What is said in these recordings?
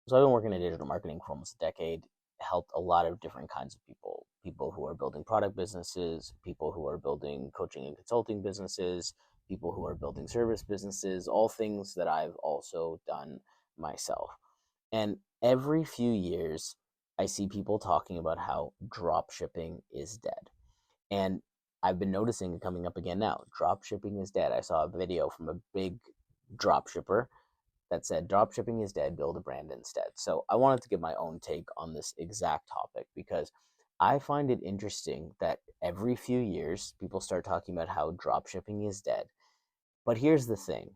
So I've been working in digital marketing for almost a decade, helped a lot of different kinds of people, people who are building product businesses, people who are building coaching and consulting businesses, people who are building service businesses, all things that I've also done myself. And every few years, I see people talking about how drop shipping is dead. And I've been noticing it coming up again now. Drop shipping is dead. I saw a video from a big drop shipper that said dropshipping is dead, build a brand instead. So I wanted to give my own take on this exact topic because I find it interesting that every few years people start talking about how dropshipping is dead. But here's the thing,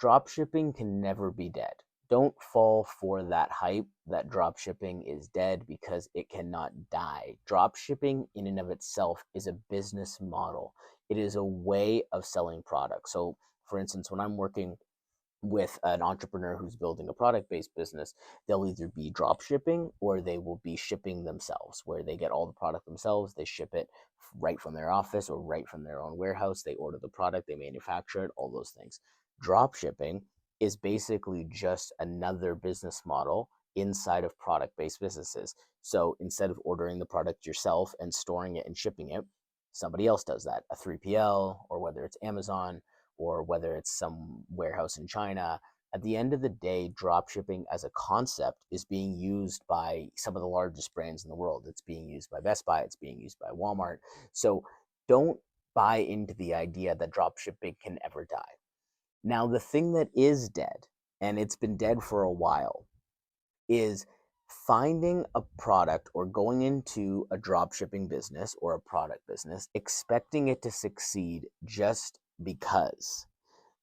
dropshipping can never be dead. Don't fall for that hype that dropshipping is dead because it cannot die. Dropshipping in and of itself is a business model. It is a way of selling products. So for instance, when I'm working with an entrepreneur who's building a product-based business, they'll either be drop shipping or they will be shipping themselves, where they get all the product themselves, they ship it right from their office or right from their own warehouse, they order the product, they manufacture it, all those things. Drop shipping is basically just another business model inside of product-based businesses. So instead of ordering the product yourself and storing it and shipping it, somebody else does that, a 3PL, or whether it's Amazon, or whether it's some warehouse in China. At the end of the day, dropshipping as a concept is being used by some of the largest brands in the world. It's being used by Best Buy, it's being used by Walmart. So don't buy into the idea that dropshipping can ever die. Now, the thing that is dead, and it's been dead for a while, is finding a product or going into a drop shipping business or a product business, expecting it to succeed just because.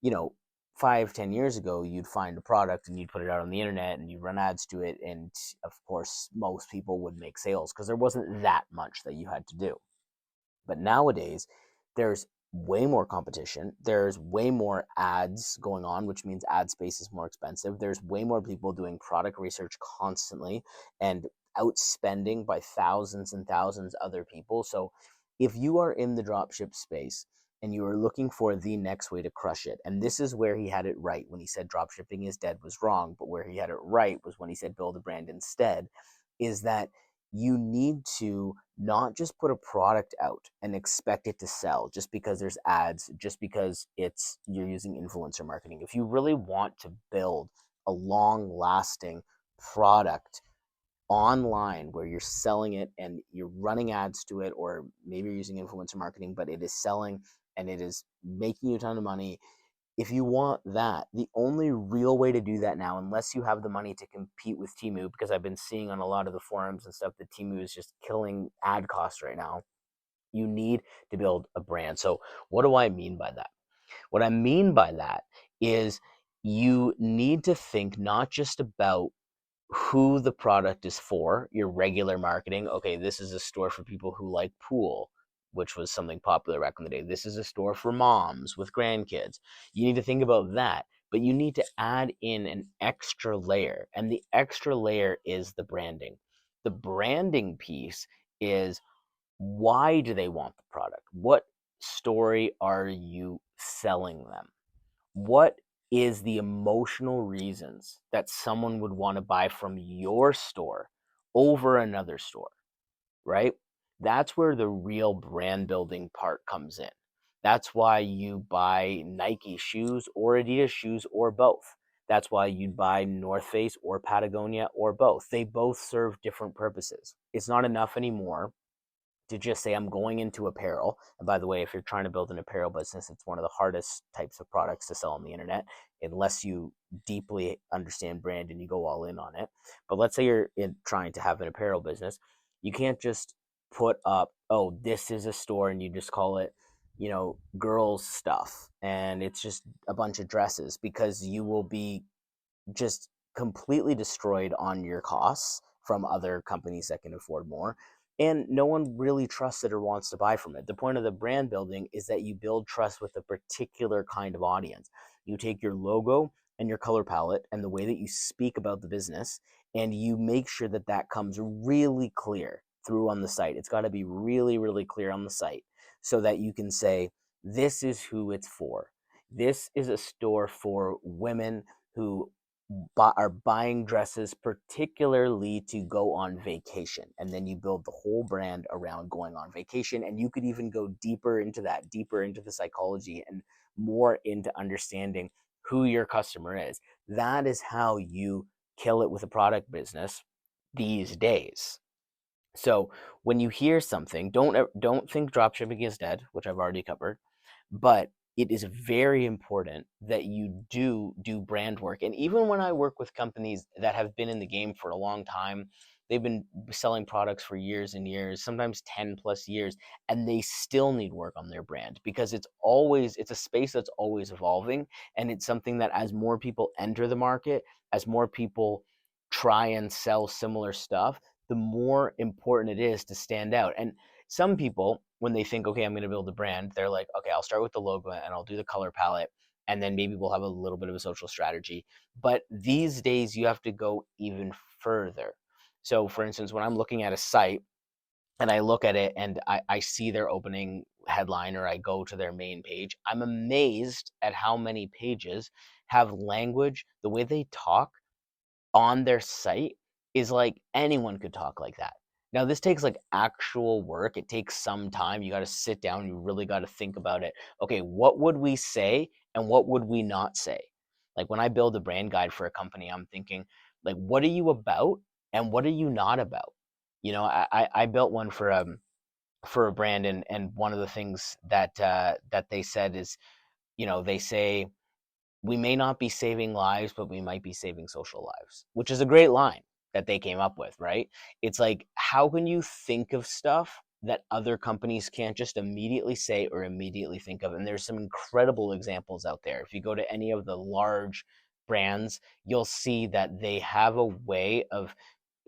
You know, 5, 10 years ago, you'd find a product and you'd put it out on the internet and you'd run ads to it. And of course, most people would make sales because there wasn't that much that you had to do. But nowadays, there's way more competition. There's way more ads going on, which means ad space is more expensive. There's way more people doing product research constantly and outspending by thousands and thousands other people. So if you are in the dropship space and you are looking for the next way to crush it, and this is where he had it right when he said dropshipping is dead was wrong, but where he had it right was when he said build a brand instead, is that you need to not just put a product out and expect it to sell just because there's ads, just because it's you're using influencer marketing. If you really want to build a long lasting product online where you're selling it and you're running ads to it, or maybe you're using influencer marketing, but it is selling and it is making you a ton of money, if you want that, the only real way to do that now, unless you have the money to compete with Temu, because I've been seeing on a lot of the forums and stuff that Temu is just killing ad costs right now, you need to build a brand. So, what do I mean by that? What I mean by that is you need to think not just about who the product is for, your regular marketing. Okay, this is a store for people who like pool, which was something popular back in the day. This is a store for moms with grandkids. You need to think about that, but you need to add in an extra layer, and the extra layer is the branding. The branding piece is, why do they want the product? What story are you selling them? What is the emotional reasons that someone would want to buy from your store over another store, right? That's where the real brand building part comes in. That's why you buy Nike shoes or Adidas shoes or both. That's why you'd buy North Face or Patagonia or both. They both serve different purposes. It's not enough anymore to just say I'm going into apparel. And by the way, if you're trying to build an apparel business, it's one of the hardest types of products to sell on the internet unless you deeply understand brand and you go all in on it. But let's say you're trying to have an apparel business, you can't just put up, oh, this is a store, and you just call it, girls stuff, and it's just a bunch of dresses, because you will be just completely destroyed on your costs from other companies that can afford more. And no one really trusts it or wants to buy from it. The point of the brand building is that you build trust with a particular kind of audience. You take your logo and your color palette and the way that you speak about the business, and you make sure that that comes really clear through on the site. It's got to be really, really clear on the site so that you can say, this is who it's for. This is a store for women who are buying dresses particularly to go on vacation, and then you build the whole brand around going on vacation. And you could even go deeper into that, deeper into the psychology, and more into understanding who your customer is. That is how you kill it with a product business these days. So when you hear something, don't think dropshipping is dead, which I've already covered, but it is very important that you do brand work. And even when I work with companies that have been in the game for a long time, they've been selling products for years and years, sometimes 10 plus years, and they still need work on their brand, because it's a space that's always evolving. And it's something that, as more people enter the market, as more people try and sell similar stuff, the more important it is to stand out. And some people, when they think, okay, I'm going to build a brand, they're like, okay, I'll start with the logo and I'll do the color palette, and then maybe we'll have a little bit of a social strategy. But these days, you have to go even further. So, for instance, when I'm looking at a site and I look at it and I see their opening headline, or I go to their main page, I'm amazed at how many pages have language, the way they talk on their site is like anyone could talk like that. Now, this takes like actual work. It takes some time. You got to sit down. You really got to think about it. Okay, what would we say and what would we not say? Like when I build a brand guide for a company, I'm thinking, like, what are you about and what are you not about? I built one for a brand, and one of the things that they said is, they say, we may not be saving lives, but we might be saving social lives, which is a great line that they came up with, right? It's like, how can you think of stuff that other companies can't just immediately say or immediately think of? And there's some incredible examples out there. If you go to any of the large brands, you'll see that they have a way of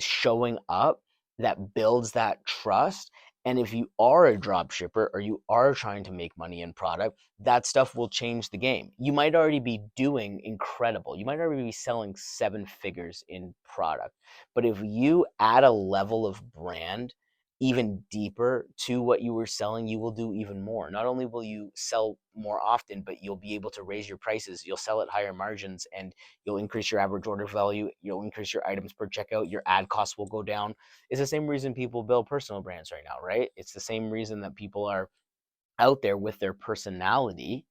showing up that builds that trust. And if you are a drop shipper or you are trying to make money in product, that stuff will change the game. You might already be doing incredible. You might already be selling seven figures in product. But if you add a level of brand even deeper to what you were selling, you will do even more. Not only will you sell more often, but you'll be able to raise your prices. You'll sell at higher margins, and you'll increase your average order value. You'll increase your items per checkout. Your ad costs will go down. It's the same reason people build personal brands right now, right? It's the same reason that people are out there with their personality,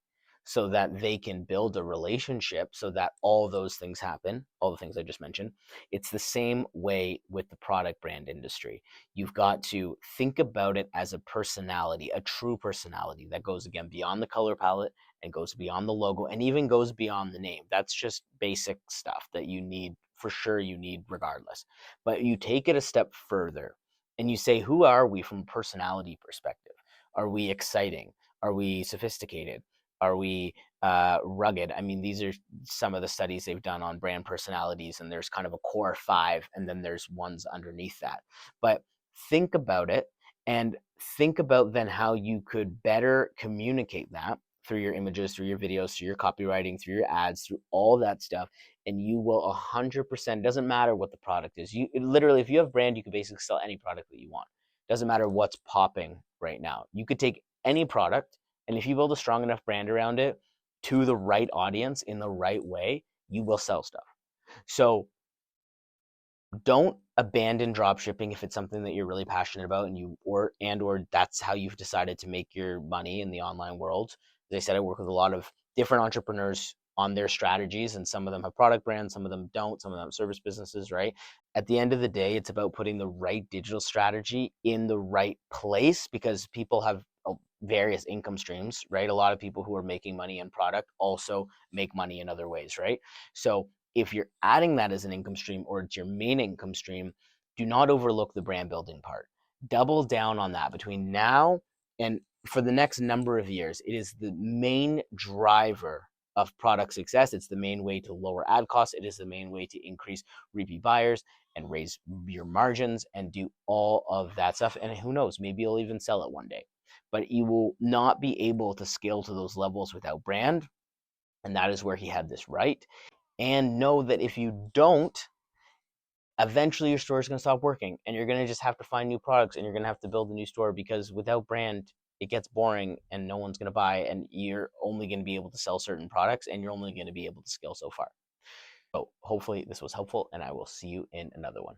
so that they can build a relationship, so that all those things happen, all the things I just mentioned. It's the same way with the product brand industry. You've got to think about it as a personality, a true personality that goes, again, beyond the color palette and goes beyond the logo and even goes beyond the name. That's just basic stuff that you need, for sure, you need regardless. But you take it a step further and you say, who are we from a personality perspective? Are we exciting? Are we sophisticated? Are we rugged? I mean, these are some of the studies they've done on brand personalities, and there's kind of a core five, and then there's ones underneath that. But think about it, and think about then how you could better communicate that through your images, through your videos, through your copywriting, through your ads, through all that stuff. And you will 100%, doesn't matter what the product is. You literally, if you have brand, you can basically sell any product that you want. Doesn't matter what's popping right now. You could take any product, and if you build a strong enough brand around it to the right audience in the right way, you will sell stuff. So don't abandon drop shipping if it's something that you're really passionate about, and or that's how you've decided to make your money in the online world. As I said, I work with a lot of different entrepreneurs on their strategies, and some of them have product brands, some of them don't, some of them have service businesses, right? At the end of the day, it's about putting the right digital strategy in the right place, because people have various income streams, right? A lot of people who are making money in product also make money in other ways, right? So if you're adding that as an income stream, or it's your main income stream, do not overlook the brand building part. Double down on that between now and for the next number of years. It is the main driver of product success. It's the main way to lower ad costs. It is the main way to increase repeat buyers and raise your margins and do all of that stuff. And who knows, maybe you'll even sell it one day. But you will not be able to scale to those levels without brand. And that is where he had this right. And know that if you don't, eventually your store is going to stop working, and you're going to just have to find new products, and you're going to have to build a new store, because without brand, it gets boring and no one's going to buy, and you're only going to be able to sell certain products, and you're only going to be able to scale so far. So hopefully this was helpful, and I will see you in another one.